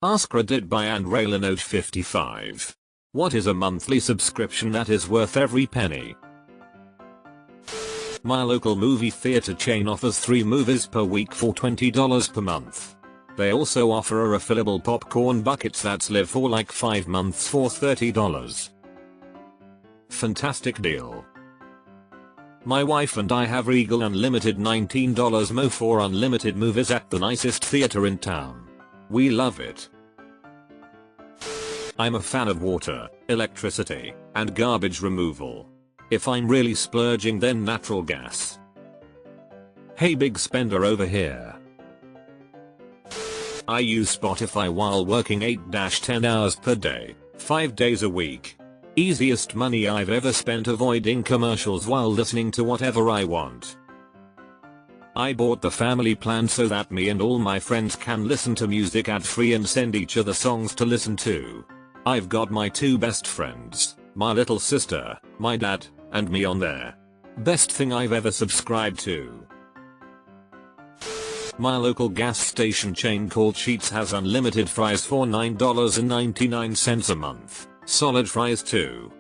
AskReddit by Note 55. What is a monthly subscription that is worth every penny? My local movie theater chain offers 3 movies per week for $20 per month. They also offer a refillable popcorn buckets that live for like 5 months for $30. Fantastic deal. My wife and I have Regal Unlimited $19 more for unlimited movies at the nicest theater in town. We love it. I'm a fan of water, electricity, and garbage removal. If I'm really splurging, then natural gas. Hey, big spender over here. I use Spotify while working 8-10 hours per day, 5 days a week. Easiest money I've ever spent avoiding commercials while listening to whatever I want. I bought the family plan so that me and all my friends can listen to music ad-free and send each other songs to listen to. I've got my 2 best friends, my little sister, my dad, and me on there. Best thing I've ever subscribed to. My local gas station chain called Sheetz has unlimited fries for $9.99 a month. Solid fries too.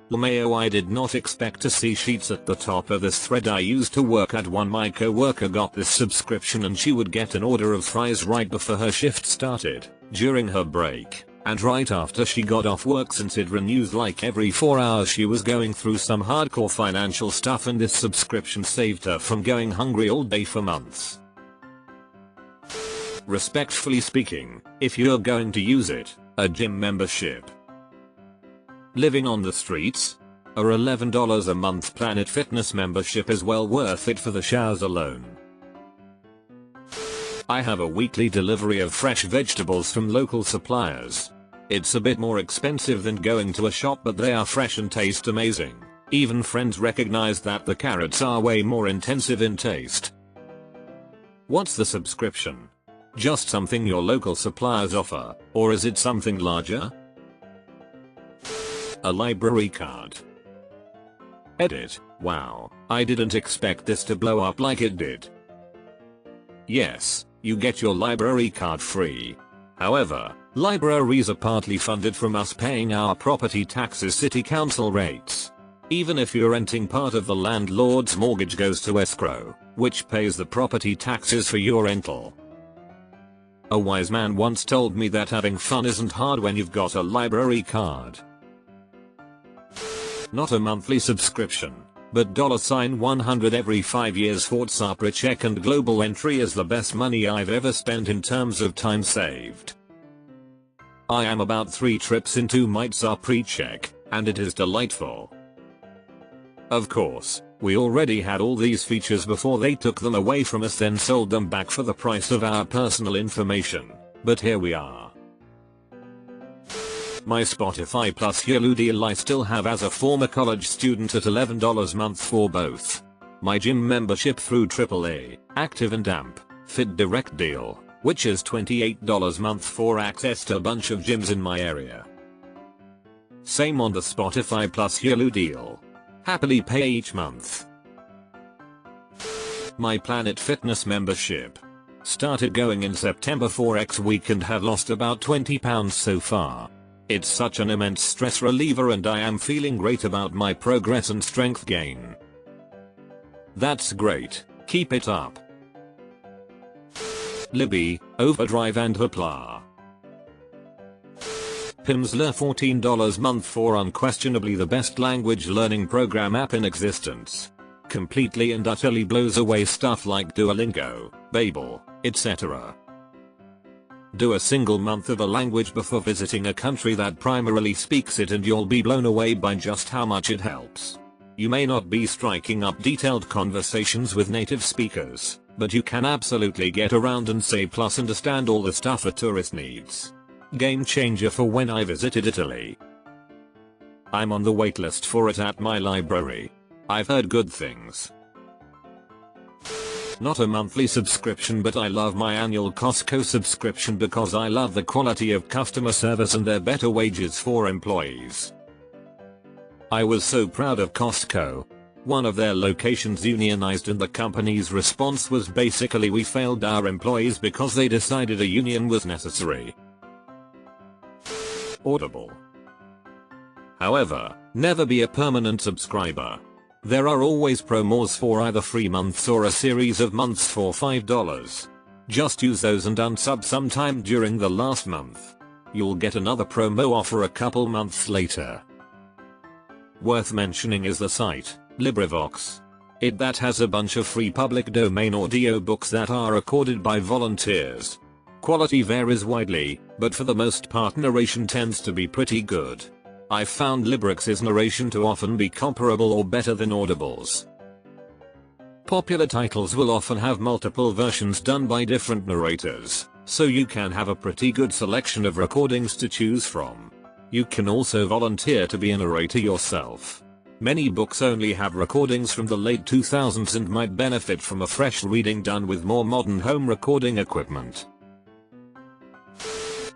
LMAO, I did not expect to see Sheetz at the top of this thread. I used to work at one. My co-worker got this subscription and she would get an order of fries right before her shift started, during her break, and right after she got off work, since it renews like every 4 hours. She was going through some hardcore financial stuff and this subscription saved her from going hungry all day for months. Respectfully speaking, if you're going to use it, a gym membership. Living on the streets? A $11 a month Planet Fitness membership is well worth it for the showers alone. I have a weekly delivery of fresh vegetables from local suppliers. It's a bit more expensive than going to a shop, but they are fresh and taste amazing. Even friends recognize that the carrots are way more intensive in taste. What's the subscription? Just something your local suppliers offer, or is it something larger? A library card. Edit. Wow, I didn't expect this to blow up like it did. Yes, you get your library card free. However, libraries are partly funded from us paying our property taxes, city council rates. Even if you're renting, part of the landlord's mortgage goes to escrow, which pays the property taxes for your rental. A wise man once told me that having fun isn't hard when you've got a library card. Not a monthly subscription, but $100 every 5 years for pre-check and global entry is the best money I've ever spent in terms of time saved. I am about 3 trips into my pre-check, and it is delightful. Of course, we already had all these features before they took them away from us, then sold them back for the price of our personal information, but here we are. My Spotify Plus Hulu deal I still have as a former college student at $11 a month for both. My gym membership through AAA, Active and Amp, Fit Direct deal, which is $28 a month for access to a bunch of gyms in my area. Same on the Spotify Plus Hulu deal. Happily pay each month. My Planet Fitness membership. Started going in September for X week and have lost about 20 pounds so far. It's such an immense stress reliever and I am feeling great about my progress and strength gain. That's great, keep it up. Libby, Overdrive and Hoopla. Pimsleur $14 month for unquestionably the best language learning program app in existence. Completely and utterly blows away stuff like Duolingo, Babel, etc. Do a single month of a language before visiting a country that primarily speaks it and you'll be blown away by just how much it helps. You may not be striking up detailed conversations with native speakers, but you can absolutely get around and say plus understand all the stuff a tourist needs. Game changer for when I visited Italy. I'm on the waitlist for it at my library. I've heard good things. Not a monthly subscription, but I love my annual Costco subscription because I love the quality of customer service and their better wages for employees. I was so proud of Costco. One of their locations unionized and the company's response was basically, we failed our employees because they decided a union was necessary. Audible. However, never be a permanent subscriber. There are always promos for either free months or a series of months for $5. Just use those and unsub sometime during the last month. You'll get another promo offer a couple months later. Worth mentioning is the site, LibriVox. That has a bunch of free public domain audio books that are recorded by volunteers. Quality varies widely, but for the most part narration tends to be pretty good. I've found LibriVox's narration to often be comparable or better than Audible's. Popular titles will often have multiple versions done by different narrators, so you can have a pretty good selection of recordings to choose from. You can also volunteer to be a narrator yourself. Many books only have recordings from the late 2000s and might benefit from a fresh reading done with more modern home recording equipment.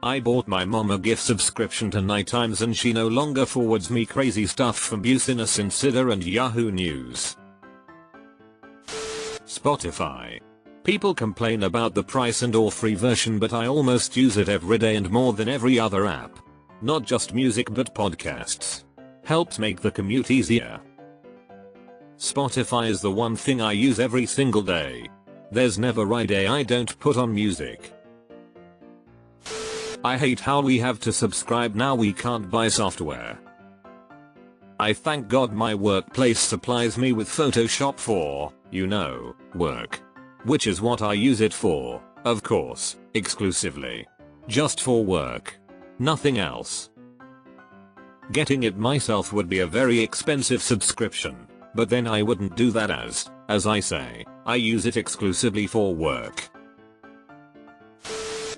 I bought my mom a gift subscription to Night Times and she no longer forwards me crazy stuff from Business Insider and Yahoo News. Spotify. People complain about the price and or free version, but I almost use it every day and more than every other app. Not just music but podcasts. Helps make the commute easier. Spotify is the one thing I use every single day. There's never a day I don't put on music. I hate how we have to subscribe now, we can't buy software. I thank God my workplace supplies me with Photoshop for, work. Which is what I use it for, of course, exclusively. Just for work. Nothing else. Getting it myself would be a very expensive subscription, but then I wouldn't do that as I say, I use it exclusively for work.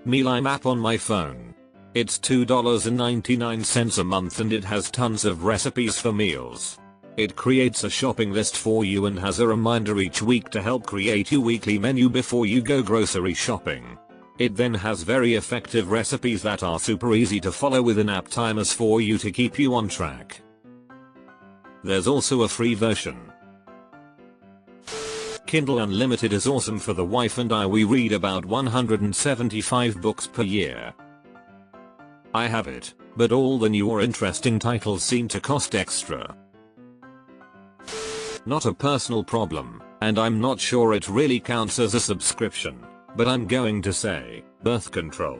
Mealime app on my phone. It's $2.99 a month and it has tons of recipes for meals. It creates a shopping list for you and has a reminder each week to help create your weekly menu before you go grocery shopping. It then has very effective recipes that are super easy to follow with in-app timers for you to keep you on track. There's also a free version. Kindle Unlimited is awesome. For the wife and I, we read about 175 books per year. I have it, but all the new or interesting titles seem to cost extra. Not a personal problem, and I'm not sure it really counts as a subscription, but I'm going to say, birth control.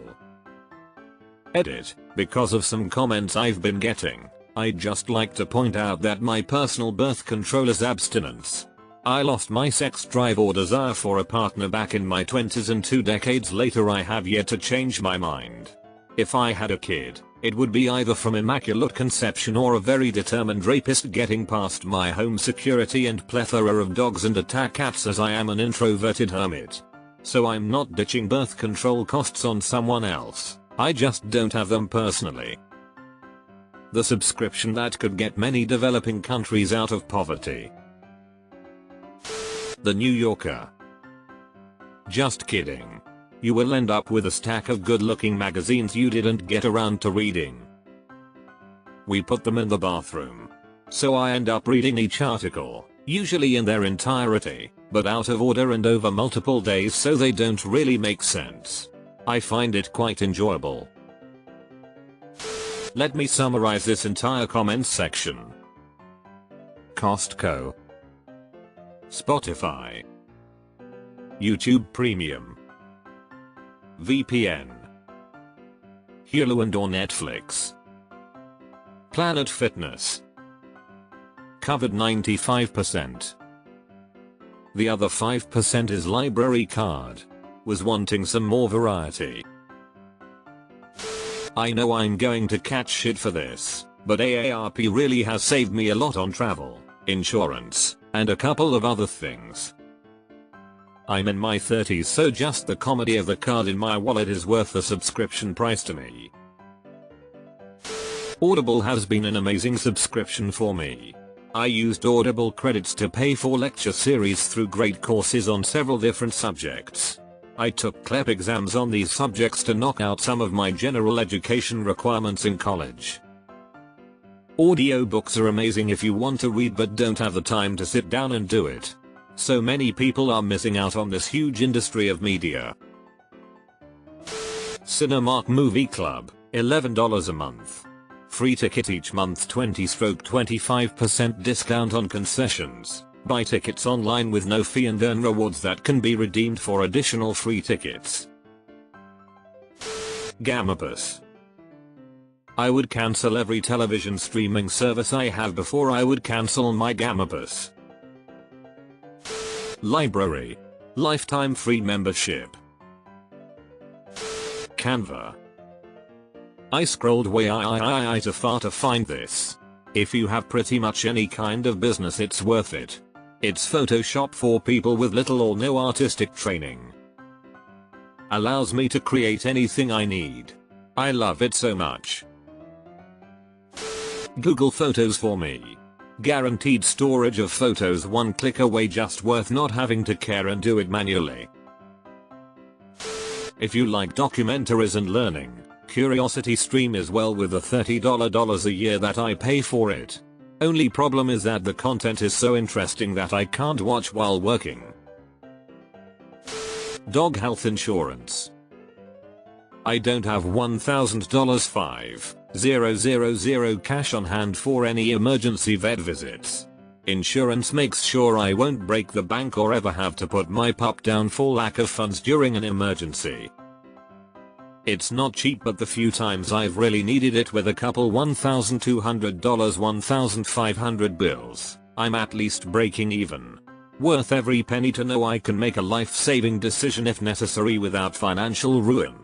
Edit, because of some comments I've been getting, I'd just like to point out that my personal birth control is abstinence. I lost my sex drive or desire for a partner back in my 20s and 2 decades later I have yet to change my mind. If I had a kid, it would be either from immaculate conception or a very determined rapist getting past my home security and plethora of dogs and attack cats, as I am an introverted hermit. So I'm not ditching birth control costs on someone else, I just don't have them personally. The subscription that could get many developing countries out of poverty. The New Yorker. Just kidding. You will end up with a stack of good-looking magazines you didn't get around to reading. We put them in the bathroom. So I end up reading each article, usually in their entirety, but out of order and over multiple days, so they don't really make sense. I find it quite enjoyable. Let me summarize this entire comments section. Costco. Spotify. YouTube Premium. VPN. Hulu and or Netflix. Planet Fitness. Covered 95%. The other 5% is library card. Was wanting some more variety. I know I'm going to catch shit for this, but AARP really has saved me a lot on travel, insurance, and a couple of other things. I'm in my 30s, so just the comedy of the card in my wallet is worth the subscription price to me. Audible has been an amazing subscription for me. I used Audible credits to pay for lecture series through great courses on several different subjects. I took CLEP exams on these subjects to knock out some of my general education requirements in college. Audiobooks are amazing if you want to read but don't have the time to sit down and do it. So many people are missing out on this huge industry of media. Cinemark Movie Club, $11 a month. Free ticket each month, 20/25% discount on concessions. Buy tickets online with no fee and earn rewards that can be redeemed for additional free tickets. Gamapus. I would cancel every television streaming service I have before I would cancel my Gamapus. Library. Lifetime free membership. Canva. I scrolled way too far to find this. If you have pretty much any kind of business, it's worth it. It's Photoshop for people with little or no artistic training. Allows me to create anything I need. I love it so much. Google Photos for me. Guaranteed storage of photos, one click away, just worth not having to care and do it manually. If you like documentaries and learning, CuriosityStream is well with the $30 a year that I pay for it. Only problem is that the content is so interesting that I can't watch while working. Dog health insurance. I don't have $1,000 cash on hand for any emergency vet visits. Insurance makes sure I won't break the bank or ever have to put my pup down for lack of funds during an emergency. It's not cheap, but the few times I've really needed it with a couple $1,200, $1,500 bills, I'm at least breaking even. Worth every penny to know I can make a life-saving decision if necessary without financial ruin.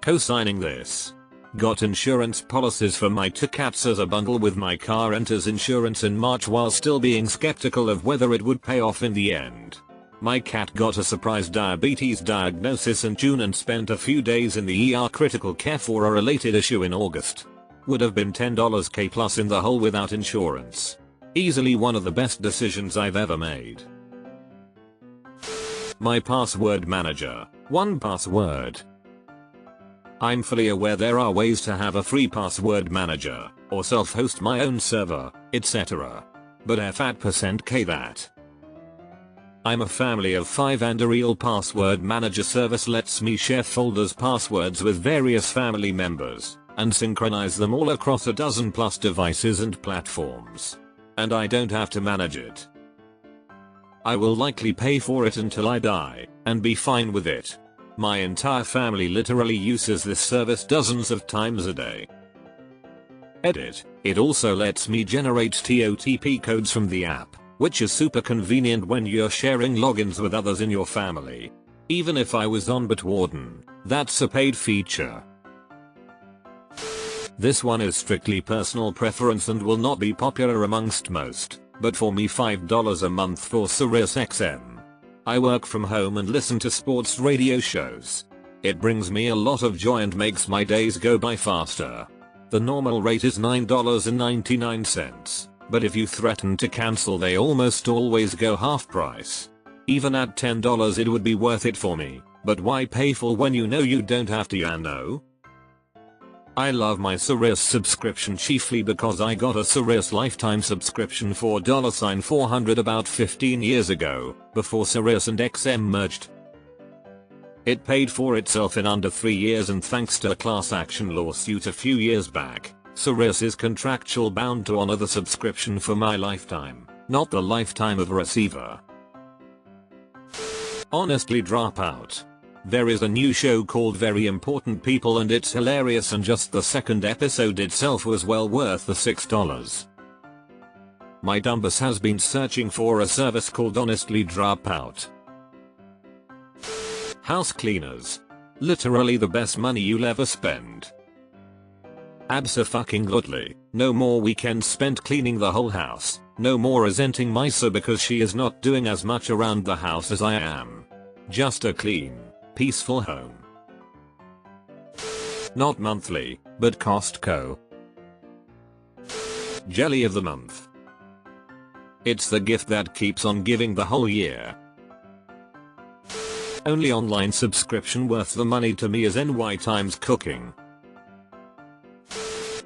Co-signing this. Got insurance policies for my two cats as a bundle with my car renter's insurance in March while still being skeptical of whether it would pay off in the end. My cat got a surprise diabetes diagnosis in June and spent a few days in the ER critical care for a related issue in August. Would have been $10K plus in the hole without insurance. Easily one of the best decisions I've ever made. My password manager. 1Password. I'm fully aware there are ways to have a free password manager, or self-host my own server, etc. But F@% that. I'm a family of 5 and a real password manager service lets me share folders passwords with various family members, and synchronize them all across a dozen plus devices and platforms. And I don't have to manage it. I will likely pay for it until I die, and be fine with it. My entire family literally uses this service dozens of times a day. Edit. It also lets me generate TOTP codes from the app, which is super convenient when you're sharing logins with others in your family. Even if I was on Bitwarden, that's a paid feature. This one is strictly personal preference and will not be popular amongst most, but for me $5 a month for SiriusXM. I work from home and listen to sports radio shows. It brings me a lot of joy and makes my days go by faster. The normal rate is $9.99, but if you threaten to cancel they almost always go half price. Even at $10 it would be worth it for me, but why pay for when you know you don't have to, you know? I love my Sirius subscription chiefly because I got a Sirius lifetime subscription for $400 about 15 years ago, before Sirius and XM merged. It paid for itself in under 3 years, and thanks to a class action lawsuit a few years back, Sirius is contractual bound to honor the subscription for my lifetime, not the lifetime of a receiver. Honestly, Dropout. There is a new show called Very Important People and it's hilarious, and just the second episode itself was well worth the $6. My dumbus has been searching for a service called Honestly Dropout. House cleaners. Literally the best money you'll ever spend. Abso-fucking-lutely, no more weekends spent cleaning the whole house, no more resenting Misa because she is not doing as much around the house as I am. Just a clean, peaceful home. Not monthly, but Costco. Jelly of the month. It's the gift that keeps on giving the whole year. Only online subscription worth the money to me is NY Times Cooking.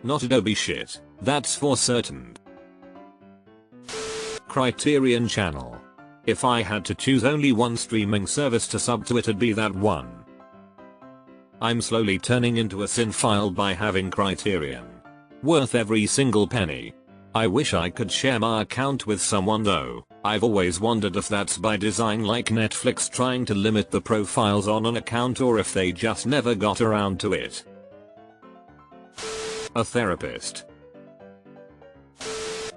Not Adobe shit, that's for certain. Criterion Channel. If I had to choose only one streaming service to sub to, it'd be that one. I'm slowly turning into a cinephile by having Criterion. Worth every single penny. I wish I could share my account with someone though. I've always wondered if that's by design, like Netflix trying to limit the profiles on an account, or if they just never got around to it. A therapist.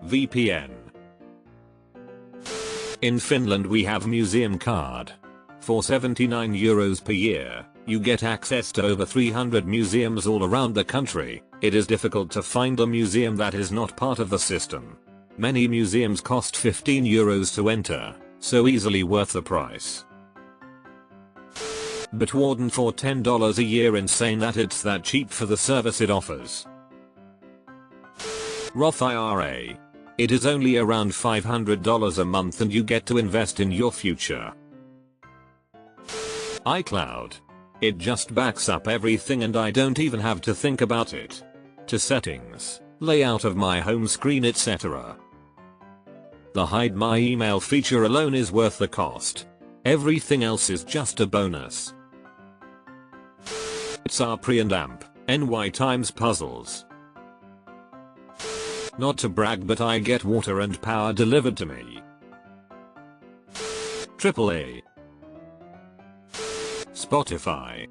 VPN. In Finland we have museum card. For 79 euros per year, you get access to over 300 museums all around the country. It is difficult to find a museum that is not part of the system. Many museums cost 15 euros to enter, so easily worth the price. Bitwarden for $10 a year, insane that it's that cheap for the service it offers. Roth IRA. It is only around $500 a month and you get to invest in your future. iCloud. It just backs up everything and I don't even have to think about it. To settings, layout of my home screen, etc. The hide my email feature alone is worth the cost. Everything else is just a bonus. It's our pre and amp, NY times puzzles. Not to brag, but I get water and power delivered to me. AAA. Spotify.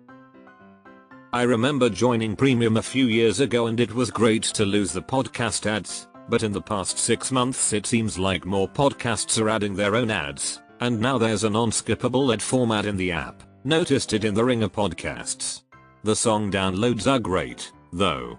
I remember joining Premium a few years ago and it was great to lose the podcast ads, but in the past 6 months it seems like more podcasts are adding their own ads, and now there's a non-skippable ad format in the app. Noticed it in the Ringer podcasts. The song downloads are great, though.